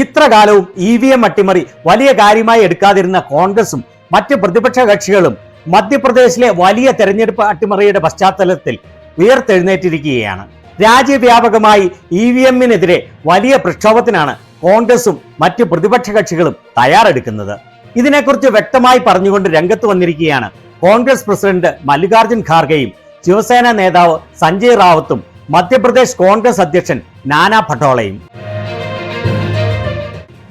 ഇത്ര കാലവും EVM അട്ടിമറി വലിയ കാര്യമായി എടുക്കാതിരുന്ന കോൺഗ്രസും മറ്റ് പ്രതിപക്ഷ കക്ഷികളും മധ്യപ്രദേശിലെ വലിയ തെരഞ്ഞെടുപ്പ് അട്ടിമറിയുടെ പശ്ചാത്തലത്തിൽ ഉയർത്തെഴുന്നേറ്റിരിക്കുകയാണ്. രാജ്യവ്യാപകമായി EVMനെതിരെ വലിയ പ്രക്ഷോഭത്തിനാണ് കോൺഗ്രസും മറ്റ് പ്രതിപക്ഷ കക്ഷികളും തയ്യാറെടുക്കുന്നത്. ഇതിനെക്കുറിച്ച് വ്യക്തമായി പറഞ്ഞുകൊണ്ട് രംഗത്ത് വന്നിരിക്കുകയാണ് കോൺഗ്രസ് പ്രസിഡന്റ് മല്ലികാർജുൻ ഖാർഗെയും ശിവസേന നേതാവ് സഞ്ജയ് റാവത്തും മധ്യപ്രദേശ് കോൺഗ്രസ് അധ്യക്ഷൻ നാനാ പട്ടോളയും.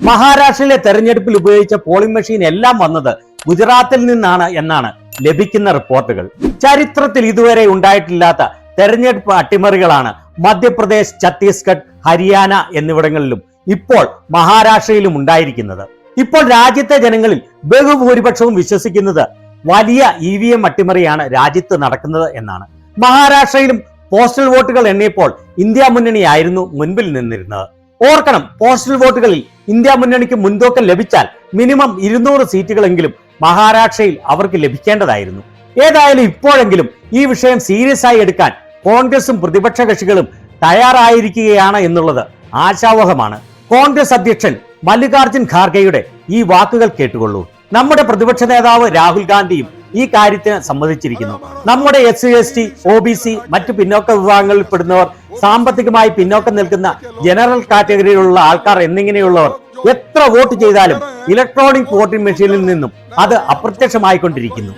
മഹാരാഷ്ട്രയിലെ തെരഞ്ഞെടുപ്പിൽ ഉപയോഗിച്ച പോളിംഗ് മെഷീൻ എല്ലാം വന്നത് ഗുജറാത്തിൽ നിന്നാണ് എന്നാണ് ലഭിക്കുന്ന റിപ്പോർട്ടുകൾ. ചരിത്രത്തിൽ ഇതുവരെ ഉണ്ടായിട്ടില്ലാത്ത തെരഞ്ഞെടുപ്പ് അട്ടിമറികളാണ് മധ്യപ്രദേശ്, ഛത്തീസ്ഗഡ്, ഹരിയാന എന്നിവിടങ്ങളിലും ഇപ്പോൾ മഹാരാഷ്ട്രയിലും ഉണ്ടായിരിക്കുന്നത്. ഇപ്പോൾ രാജ്യത്തെ ജനങ്ങളിൽ ബഹുഭൂരിപക്ഷവും വിശ്വസിക്കുന്നത് വലിയ EVM അട്ടിമറിയാണ് രാജ്യത്ത് നടക്കുന്നത് എന്നാണ്. മഹാരാഷ്ട്രയിലും പോസ്റ്റൽ വോട്ടുകൾ എണ്ണിയപ്പോൾ ഇന്ത്യ മുന്നണിയായിരുന്നു മുൻപിൽ നിന്നിരുന്നത്. ഓർക്കണം, പോസ്റ്റൽ വോട്ടുകളിൽ ഇന്ത്യ മുന്നണിക്ക് മുൻതൂക്കം ലഭിച്ചാൽ മിനിമം 200 സീറ്റുകളെങ്കിലും മഹാരാഷ്ട്രയിൽ അവർക്ക് ലഭിക്കേണ്ടതായിരുന്നു. ഏതായാലും ഇപ്പോഴെങ്കിലും ഈ വിഷയം സീരിയസ് ആയി എടുക്കാൻ കോൺഗ്രസും പ്രതിപക്ഷ കക്ഷികളും തയ്യാറായിരിക്കുകയാണ് എന്നുള്ളത് ആശാവഹമാണ്. കോൺഗ്രസ് അധ്യക്ഷൻ മല്ലികാർജുൻ ഖാർഗെയുടെ ഈ വാക്കുകൾ കേട്ടുകൊള്ളൂ. നമ്മുടെ പ്രതിപക്ഷ നേതാവ് രാഹുൽ ഗാന്ധിയും ഈ കാര്യത്തിന് സമ്മതിച്ചിരിക്കുന്നു. നമ്മുടെ SC, OBC, മറ്റു പിന്നോക്ക വിഭാഗങ്ങളിൽ പെടുന്നവർ, സാമ്പത്തികമായി പിന്നോക്കം നിൽക്കുന്ന ജനറൽ കാറ്റഗറിയിലുള്ള ആൾക്കാർ എന്നിങ്ങനെയുള്ളവർ എത്ര വോട്ട് ചെയ്താലും ഇലക്ട്രോണിക് വോട്ടിംഗ് മെഷീനിൽ നിന്നും അത് അപ്രത്യക്ഷമായിക്കൊണ്ടിരിക്കുന്നു.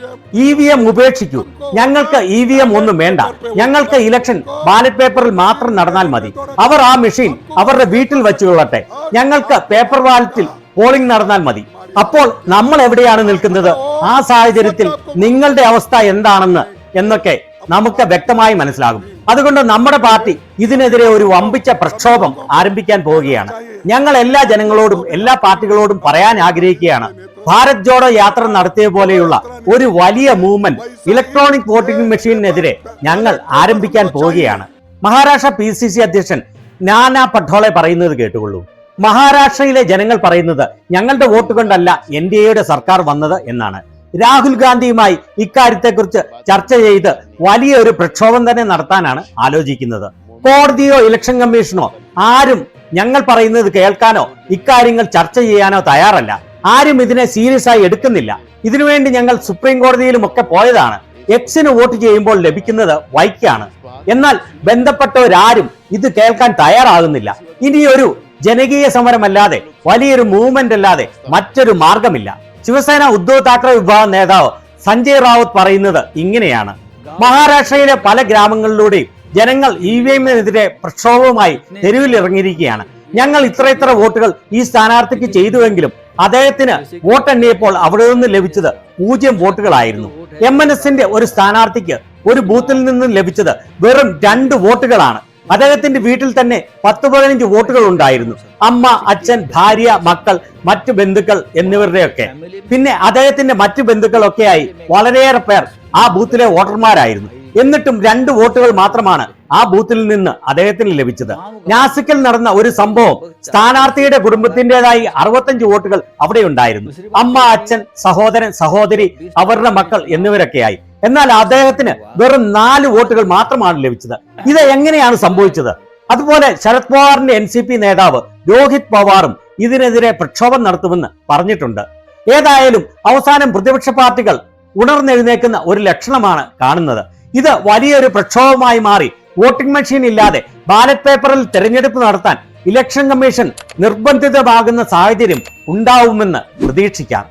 EVM ഉപേക്ഷിക്കൂ, ഞങ്ങൾക്ക് EVM ഒന്നും വേണ്ട, ഞങ്ങൾക്ക് ഇലക്ഷൻ ബാലറ്റ് പേപ്പറിൽ മാത്രം നടന്നാൽ മതി, അവർ ആ മെഷീൻ അവരുടെ വീട്ടിൽ വെച്ചുകൊള്ളട്ടെ, ഞങ്ങൾക്ക് പേപ്പർ ബാലറ്റിൽ പോളിംഗ് നടന്നാൽ മതി. അപ്പോൾ നമ്മൾ എവിടെയാണ് നിൽക്കുന്നത്? ആ സാഹചര്യത്തിൽ നിങ്ങളുടെ അവസ്ഥ എന്താണെന്ന് എന്നൊക്കെ നമുക്ക് വ്യക്തമായി മനസ്സിലാകും. അതുകൊണ്ട് നമ്മുടെ പാർട്ടി ഇതിനെതിരെ ഒരു വമ്പിച്ച പ്രക്ഷോഭം ആരംഭിക്കാൻ പോവുകയാണ്. ഞങ്ങൾ എല്ലാ ജനങ്ങളോടും എല്ലാ പാർട്ടികളോടും പറയാൻ ആഗ്രഹിക്കുകയാണ്, ഭാരത് ജോഡോ യാത്ര നടത്തിയ പോലെയുള്ള ഒരു വലിയ മൂവ്മെന്റ് ഇലക്ട്രോണിക് വോട്ടിംഗ് മെഷീനെതിരെ ഞങ്ങൾ ആരംഭിക്കാൻ പോവുകയാണ്. മഹാരാഷ്ട്ര PCC അധ്യക്ഷൻ നാനാ പട്ടോളെ പറയുന്നത് കേട്ടുകൊള്ളൂ. മഹാരാഷ്ട്രയിലെ ജനങ്ങൾ പറയുന്നത് ഞങ്ങളുടെ വോട്ട് കൊണ്ടല്ല NDAയുടെ സർക്കാർ വന്നത് എന്നാണ്. രാഹുൽ ഗാന്ധിയുമായി ഇക്കാര്യത്തെക്കുറിച്ച് ചർച്ച ചെയ്ത് വലിയ ഒരു പ്രക്ഷോഭം തന്നെ നടത്താനാണ് ആലോചിക്കുന്നത്. കോടതിയോ ഇലക്ഷൻ കമ്മീഷനോ ആരും ഞങ്ങൾ പറയുന്നത് കേൾക്കാനോ ഇക്കാര്യങ്ങൾ ചർച്ച ചെയ്യാനോ തയ്യാറല്ല. ആരും ഇതിനെ സീരിയസ് ആയി എടുക്കുന്നില്ല. ഇതിനുവേണ്ടി ഞങ്ങൾ സുപ്രീം കോടതിയിലും ഒക്കെ പോയതാണ്. Xന് വോട്ട് ചെയ്യുമ്പോൾ ലഭിക്കുന്നത് Yക്കാണ്. എന്നാൽ ബന്ധപ്പെട്ടവരാരും ഇത് കേൾക്കാൻ തയ്യാറാകുന്നില്ല. ഇനിയൊരു ജനകീയ സമരമല്ലാതെ, വലിയൊരു മൂവ്മെന്റ് അല്ലാതെ മറ്റൊരു മാർഗമില്ല. ശിവസേന ഉദ്ധവ് താക്കറെ വിഭാഗം നേതാവ് സഞ്ജയ് റാവത്ത് പറയുന്നത് ഇങ്ങനെയാണ്: മഹാരാഷ്ട്രയിലെ പല ഗ്രാമങ്ങളിലൂടെയും ജനങ്ങൾ EVMനെതിരെ പ്രക്ഷോഭവുമായി തെരുവിൽ ഇറങ്ങിയിരിക്കുകയാണ്. ഞങ്ങൾ ഇത്ര വോട്ടുകൾ ഈ സ്ഥാനാർത്ഥിക്ക് ചെയ്തുവെങ്കിലും അദ്ദേഹത്തിന് വോട്ടെണ്ണിയപ്പോൾ അവിടെ നിന്ന് ലഭിച്ചത് 0 വോട്ടുകളായിരുന്നു. MNSന്റെ ഒരു സ്ഥാനാർത്ഥിക്ക് ഒരു ബൂത്തിൽ നിന്നും ലഭിച്ചത് വെറും 2 വോട്ടുകളാണ്. അദ്ദേഹത്തിന്റെ വീട്ടിൽ തന്നെ 10-15 വോട്ടുകൾ ഉണ്ടായിരുന്നു. അമ്മ, അച്ഛൻ, ഭാര്യ, മക്കൾ, മറ്റു ബന്ധുക്കൾ എന്നിവരുടെയൊക്കെ. പിന്നെ അദ്ദേഹത്തിന്റെ മറ്റു ബന്ധുക്കളൊക്കെയായി വളരെയേറെ പേർ ആ ബൂത്തിലെ വോട്ടർമാരായിരുന്നു. എന്നിട്ടും 2 വോട്ടുകൾ മാത്രമാണ് ആ ബൂത്തിൽ നിന്ന് അദ്ദേഹത്തിന് ലഭിച്ചത്. നാസിക്കിൽ നടന്ന ഒരു സംഭവം, സ്ഥാനാർത്ഥിയുടെ കുടുംബത്തിൻ്റെതായി 65 വോട്ടുകൾ അവിടെ ഉണ്ടായിരുന്നു. അമ്മ, അച്ഛൻ, സഹോദരൻ, സഹോദരി, അവരുടെ മക്കൾ എന്നിവരൊക്കെയായി. എന്നാൽ അദ്ദേഹത്തിന് വെറും 4 വോട്ടുകൾ മാത്രമാണ് ലഭിച്ചത്. ഇത് എങ്ങനെയാണ് സംഭവിച്ചത്? അതുപോലെ ശരത് പവാറിന്റെ NCP നേതാവ് രോഹിത് പവാറും ഇതിനെതിരെ പ്രക്ഷോഭം നടത്തുമെന്ന് പറഞ്ഞിട്ടുണ്ട്. ഏതായാലും അവസാനം പ്രതിപക്ഷ പാർട്ടികൾ ഉണർന്നെഴുന്നേക്കുന്ന ഒരു ലക്ഷണമാണ് കാണുന്നത്. ഇത് വലിയൊരു പ്രക്ഷോഭമായി മാറി വോട്ടിംഗ് മെഷീൻ ഇല്ലാതെ ബാലറ്റ് പേപ്പറിൽ തെരഞ്ഞെടുപ്പ് നടത്താൻ ഇലക്ഷൻ കമ്മീഷൻ നിർബന്ധിതമാകുന്ന സാഹചര്യം ഉണ്ടാവുമെന്ന് പ്രതീക്ഷിക്കാം.